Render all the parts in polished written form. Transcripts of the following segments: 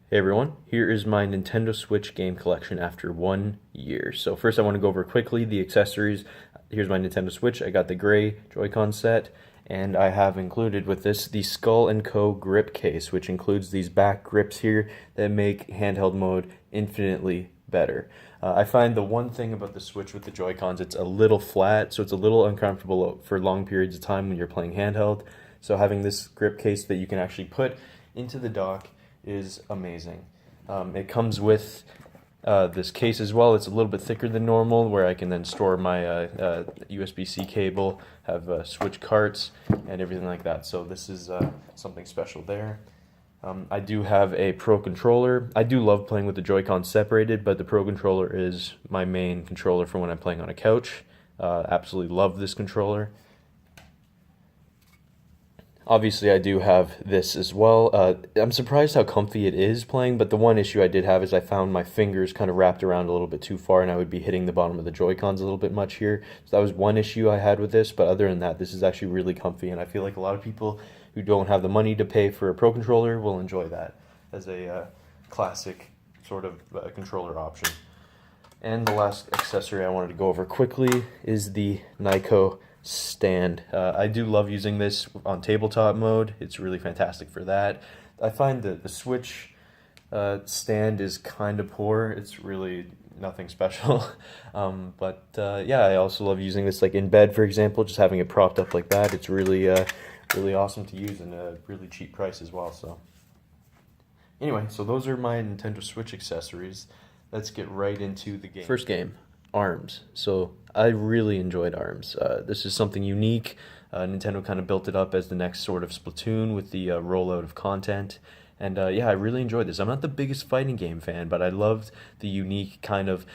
Hey everyone, here is my Nintendo Switch game collection after 1 year. So first I want to go over quickly the accessories. Here's my Nintendo Switch. I got the gray Joy-Con set, and I have included with this the Skull & Co. grip case, which includes these back grips here that make handheld mode infinitely better. I find the one thing about the Switch with the Joy-Cons, it's a little flat, so it's a little uncomfortable for long periods of time when you're playing handheld. So having this grip case that you can actually put into the dock is amazing. It comes with this case as well. It's a little bit thicker than normal, where I can then store my USB-C cable, have switch carts, and everything like that. So this is something special there. I do have a Pro Controller. I do love playing with the Joy-Con separated, but the Pro Controller is my main controller for when I'm playing on a couch. Absolutely love this controller. Obviously, I do have this as well. I'm surprised how comfy it is playing, but the one issue I did have is I found my fingers kind of wrapped around a little bit too far, and I would be hitting the bottom of the Joy-Cons a little bit much here. So that was one issue I had with this, but other than that, this is actually really comfy, and I feel like a lot of people who don't have the money to pay for a Pro Controller will enjoy that as a classic sort of controller option. And the last accessory I wanted to go over quickly is the Nyko stand. I do love using this on tabletop mode. It's really fantastic for that. I find that the Switch stand is kind of poor. It's really nothing special. Yeah, I also love using this like in bed, for example, just having it propped up like that. It's really awesome to use and a really cheap price as well. So anyway, so those are my Nintendo Switch accessories. Let's get right into the game. First game, ARMS. So I really enjoyed ARMS. This is something unique. Nintendo kind of built it up as the next sort of Splatoon with the rollout of content. And yeah, I really enjoyed this. I'm not the biggest fighting game fan, but I loved the unique kind of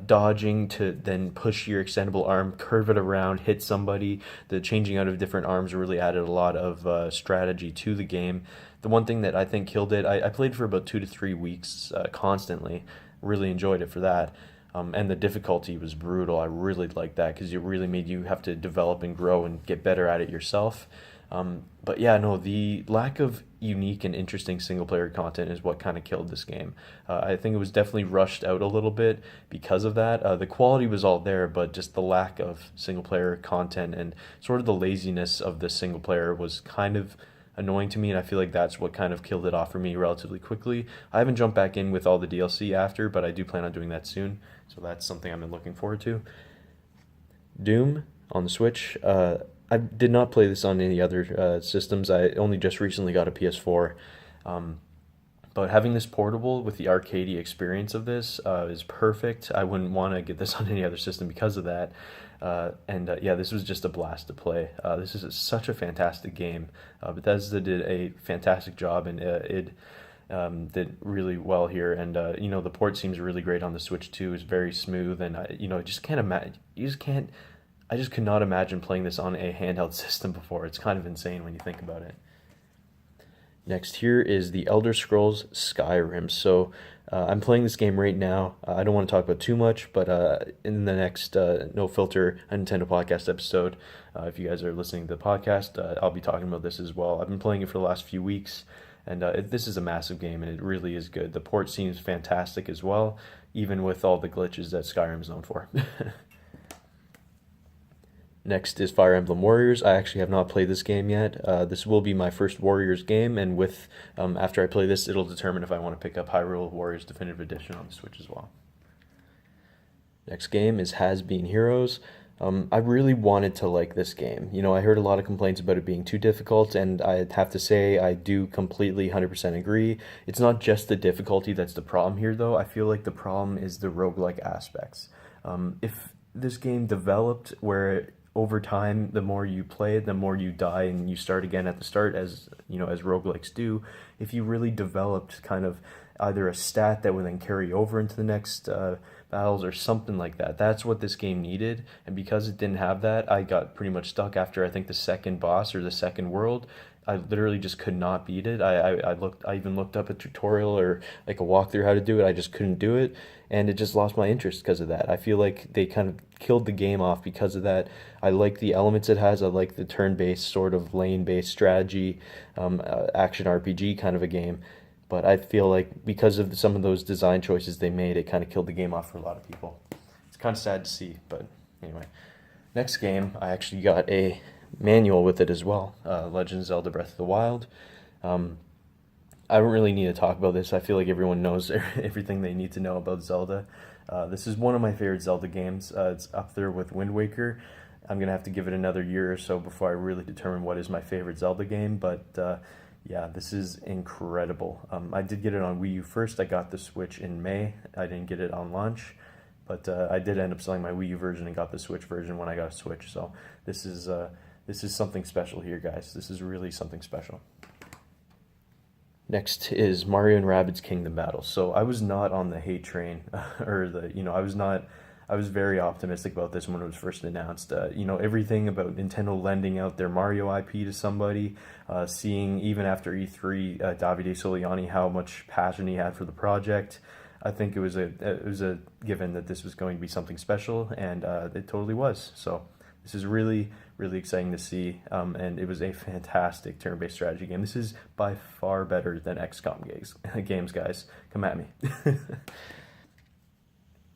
dodging to then push your extendable arm, curve it around, hit somebody. The changing out of different arms really added a lot of strategy to the game. The one thing that I think killed it, I played for about 2 to 3 weeks constantly. Really enjoyed it for that. And the difficulty was brutal. I really liked that because it really made you have to develop and grow and get better at it yourself. But yeah, no, the lack of unique and interesting single player content is what kind of killed this game. I think it was definitely rushed out a little bit because of that. The quality was all there, but just the lack of single player content and sort of the laziness of the single player was kind of annoying to me, and I feel like that's what kind of killed it off for me relatively quickly. I haven't jumped back in with all the DLC after, but I do plan on doing that soon, so that's something I'm looking forward to. Doom on the Switch. I did not play this on any other systems. I only just recently got a PS4. But having this portable with the arcadey experience of this is perfect. I wouldn't want to get this on any other system because of that. Yeah, this was just a blast to play. This is such a fantastic game. Bethesda did a fantastic job, and it did really well here. And you know, the port seems really great on the Switch too. It's very smooth, and you know, just can't imagine. You just can't. I just could not imagine playing this on a handheld system before. It's kind of insane when you think about it. Next here is the Elder Scrolls Skyrim. So I'm playing this game right now. I don't want to talk about too much, but in the next No Filter Nintendo podcast episode, if you guys are listening to the podcast, I'll be talking about this as well. I've been playing it for the last few weeks, and this is a massive game, and it really is good. The port seems fantastic as well, even with all the glitches that Skyrim is known for. Next is Fire Emblem Warriors. I actually have not played this game yet. This will be my first Warriors game, and with after I play this, it'll determine if I want to pick up Hyrule Warriors Definitive Edition on the Switch as well. Next game is Has Been Heroes. I really wanted to like this game. You know, I heard a lot of complaints about it being too difficult, and I have to say I do completely 100% agree. It's not just the difficulty that's the problem here, though. I feel like the problem is the roguelike aspects. If this game developed where over time, the more you play it, the more you die and you start again at the start, as you know, as roguelikes do. If you really developed kind of either a stat that would then carry over into the next battles or something like that, that's what this game needed. And because it didn't have that, I got pretty much stuck after I think the second boss or the second world. I literally just could not beat it. I even looked up a tutorial or like a walkthrough how to do it. I just couldn't do it, and it just lost my interest because of that. I feel like they kind of killed the game off because of that. I like the elements it has. I like the turn-based sort of lane-based strategy, action RPG kind of a game. But I feel like because of some of those design choices they made, it kind of killed the game off for a lot of people. It's kind of sad to see, but anyway. Next game, I actually got a manual with it as well. Legend of Zelda Breath of the Wild. Um, I don't really need to talk about this. I feel like everyone knows everything they need to know about Zelda. This is one of my favorite Zelda games. It's up there with Wind Waker. I'm going to have to give it another year or so before I really determine what is my favorite Zelda game, but yeah, this is incredible. I did get it on Wii U first. I got the Switch in May. I didn't get it on launch, but I did end up selling my Wii U version and got the Switch version when I got a Switch, so this is something special here, guys. This is really something special. Next is Mario and Rabbids Kingdom Battle. So I was not on the hate train, or I was very optimistic about this when it was first announced. Everything about Nintendo lending out their Mario IP to somebody, seeing even after E3, Davide Soliani, how much passion he had for the project. I think it was a given that this was going to be something special, and it totally was. So this is really, really exciting to see, and it was a fantastic turn-based strategy game. This is by far better than XCOM games, guys. Come at me.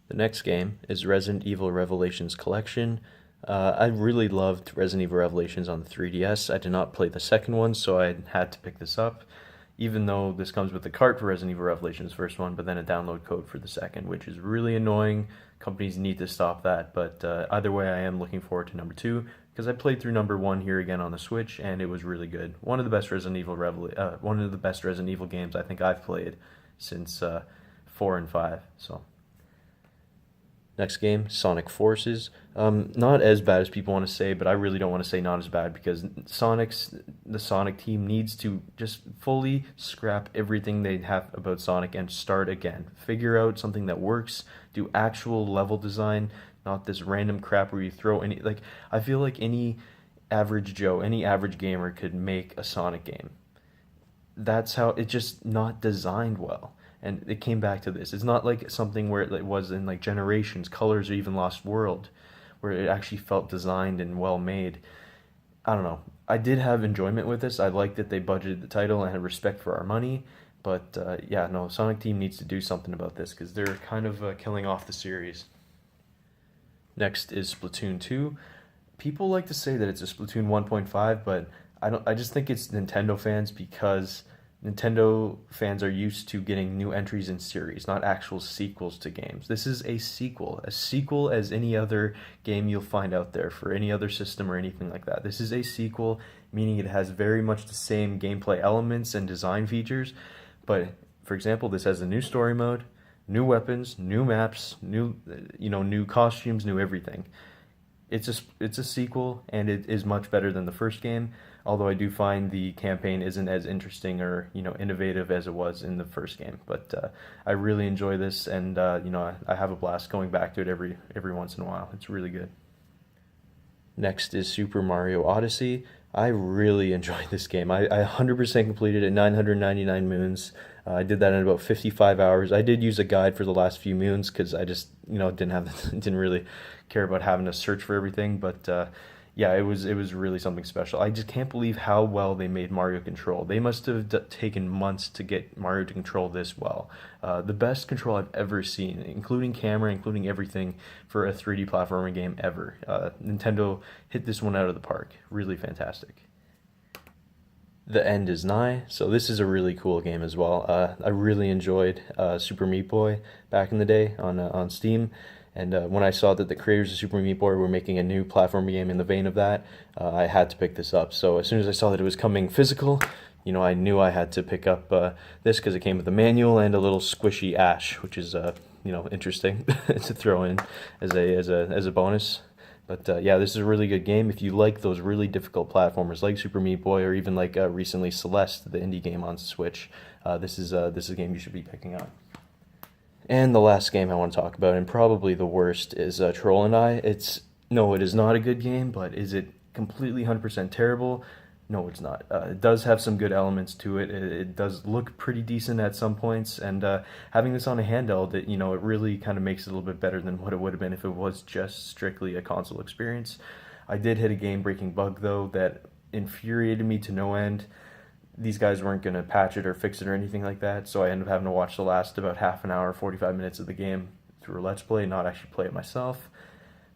The next game is Resident Evil Revelations Collection. I really loved Resident Evil Revelations on the 3DS. I did not play the second one, so I had to pick this up, even though this comes with the cart for Resident Evil Revelations first one, but then a download code for the second, which is really annoying. Companies need to stop that, but either way, I am looking forward to number 2, because I played through number 1 here again on the Switch, and it was really good. One of the best Resident Evil games I think I've played since 4 and 5. So next game, Sonic Forces. Not as bad as people want to say, but I really don't want to say not as bad, because the Sonic team needs to just fully scrap everything they have about Sonic and start again. Figure out something that works, do actual level design, not this random crap where you throw any, like, I feel like any average Joe, any average gamer could make a Sonic game. That's how, it's just not designed well. And it came back to this. It's not like something where it was in like Generations, Colors, or even Lost World, where it actually felt designed and well made. I don't know. I did have enjoyment with this. I liked that they budgeted the title and had respect for our money. But yeah, no, Sonic Team needs to do something about this, because they're kind of killing off the series. Next is Splatoon 2. People like to say that it's a Splatoon 1.5, but I just think it's Nintendo fans, because Nintendo fans are used to getting new entries in series, not actual sequels to games. This is a sequel as any other game you'll find out there for any other system or anything like that. This is a sequel, meaning it has very much the same gameplay elements and design features, but for example, this has a new story mode, new weapons, new maps, new costumes, new everything. It's a sequel, and it is much better than the first game, although I do find the campaign isn't as interesting or innovative as it was in the first game. But I really enjoy this, and I have a blast going back to it every once in a while. It's really good. Next is Super Mario Odyssey. I really enjoyed this game. I 100% completed it, 999 moons. I did that in about 55 hours. I did use a guide for the last few moons, because I just didn't really care about having to search for everything. But yeah, it was really something special. I just can't believe how well they made Mario control. They must have taken months to get Mario to control this well. The best control I've ever seen, including camera, including everything, for a 3D platforming game ever. Nintendo hit this one out of the park. Really fantastic. The End is Nigh, so this is a really cool game as well. I really enjoyed Super Meat Boy back in the day on Steam. And when I saw that the creators of Super Meat Boy were making a new platform game in the vein of that, I had to pick this up. So as soon as I saw that it was coming physical, I knew I had to pick up this, because it came with a manual and a little squishy Ash, which is interesting to throw in as a bonus. But yeah, this is a really good game. If you like those really difficult platformers like Super Meat Boy, or even like recently Celeste, the indie game on Switch, this is a game you should be picking up. And the last game I want to talk about, and probably the worst, is Troll and I. It is not a good game, but is it completely 100% terrible? No, it's not. It does have some good elements to it. It does look pretty decent at some points, and having this on a handheld, it really kind of makes it a little bit better than what it would have been if it was just strictly a console experience. I did hit a game-breaking bug, though, that infuriated me to no end. these guys weren't going to patch it or fix it or anything like that, so I ended up having to watch the last about half an hour, 45 minutes of the game through a Let's Play, not actually play it myself.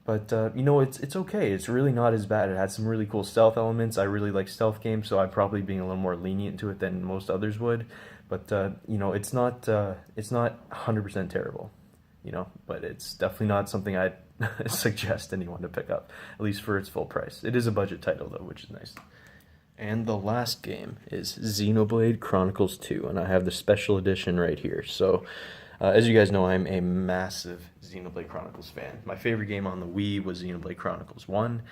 But, it's okay. It's really not as bad. It had some really cool stealth elements. I really like stealth games, so I'm probably being a little more lenient to it than most others would. But, it's not 100% terrible, but it's definitely not something I'd suggest anyone to pick up, at least for its full price. It is a budget title, though, which is nice. And the last game is Xenoblade Chronicles 2, and I have the special edition right here. So, as you guys know, I'm a massive Xenoblade Chronicles fan. My favorite game on the Wii was Xenoblade Chronicles 1,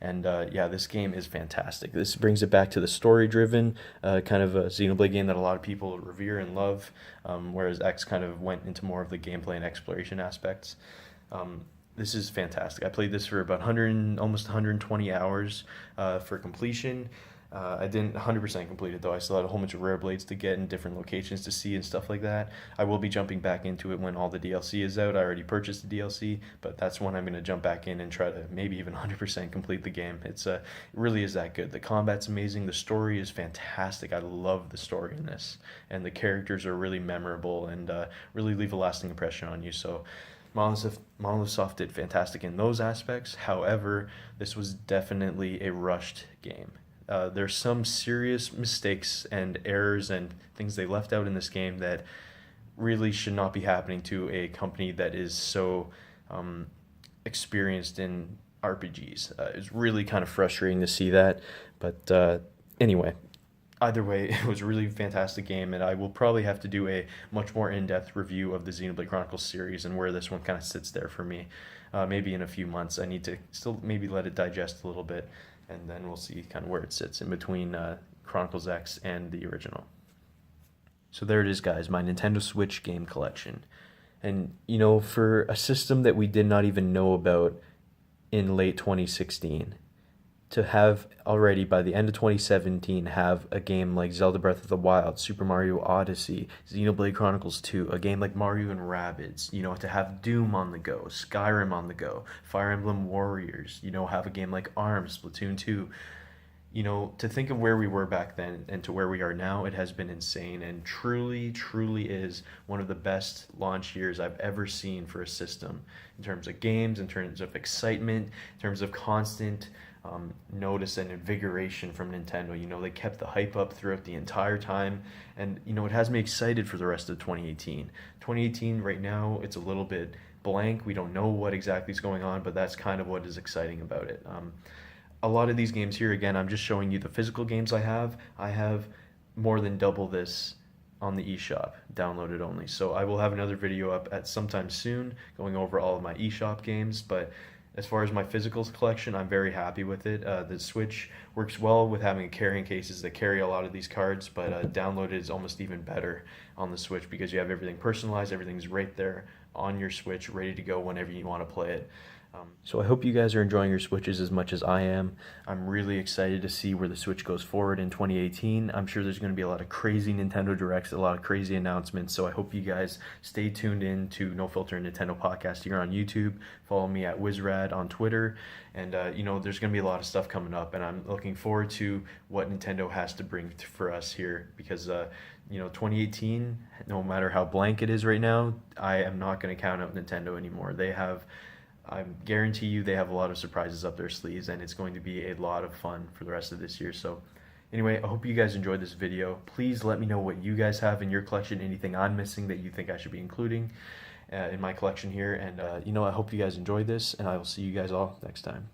and this game is fantastic. This brings it back to the story-driven kind of a Xenoblade game that a lot of people revere and love, whereas X kind of went into more of the gameplay and exploration aspects. This is fantastic. I played this for about almost 120 hours for completion. I didn't 100% complete it though. I still had a whole bunch of rare blades to get in different locations to see and stuff like that. I will be jumping back into it when all the DLC is out. I already purchased the DLC, but that's when I'm going to jump back in and try to maybe even 100% complete the game. It really is that good. The combat's amazing. The story is fantastic. I love the story in this, and the characters are really memorable and really leave a lasting impression on you. So Monolith Soft did fantastic in those aspects. However, this was definitely a rushed game. There's some serious mistakes and errors and things they left out in this game that really should not be happening to a company that is so experienced in RPGs. It's really kind of frustrating to see that, but anyway, either way, it was a really fantastic game, and I will probably have to do a much more in-depth review of the Xenoblade Chronicles series and where this one kind of sits there for me. Maybe in a few months. I need to still maybe let it digest a little bit, and then we'll see kind of where it sits in between Chronicles X and the original. So there it is, guys, my Nintendo Switch game collection. And, for a system that we did not even know about in late 2016, to have already by the end of 2017 have a game like Zelda Breath of the Wild, Super Mario Odyssey, Xenoblade Chronicles 2, a game like Mario and Rabbids, to have Doom on the go, Skyrim on the go, Fire Emblem Warriors, have a game like ARMS, Splatoon 2. To think of where we were back then and to where we are now, it has been insane and truly, truly is one of the best launch years I've ever seen for a system in terms of games, in terms of excitement, in terms of constant notice and invigoration from Nintendo. They kept the hype up throughout the entire time, and it has me excited for the rest of 2018. 2018 right now, it's a little bit blank. We don't know what exactly is going on, but that's kind of what is exciting about it. A lot of these games here, again, I'm just showing you the physical games I have. I have more than double this on the eShop, downloaded only. So I will have another video up at sometime soon going over all of my eShop games, but as far as my physicals collection, I'm very happy with it. The Switch works well with having carrying cases that carry a lot of these cards, but downloaded is almost even better on the Switch because you have everything personalized, everything's right there on your Switch, ready to go whenever you want to play it. So I hope you guys are enjoying your Switches as much as I am. I'm really excited to see where the Switch goes forward in 2018. I'm sure there's going to be a lot of crazy Nintendo Directs, a lot of crazy announcements, so I hope you guys stay tuned in to No Filter Nintendo Podcast here on YouTube. Follow me at Wizrad on Twitter, and there's going to be a lot of stuff coming up, and I'm looking forward to what Nintendo has to bring for us here, because 2018, no matter how blank it is right now, I am not going to count out Nintendo anymore. I guarantee you they have a lot of surprises up their sleeves, and it's going to be a lot of fun for the rest of this year. So anyway, I hope you guys enjoyed this video. Please let me know what you guys have in your collection, anything I'm missing that you think I should be including in my collection here. And I hope you guys enjoyed this, and I will see you guys all next time.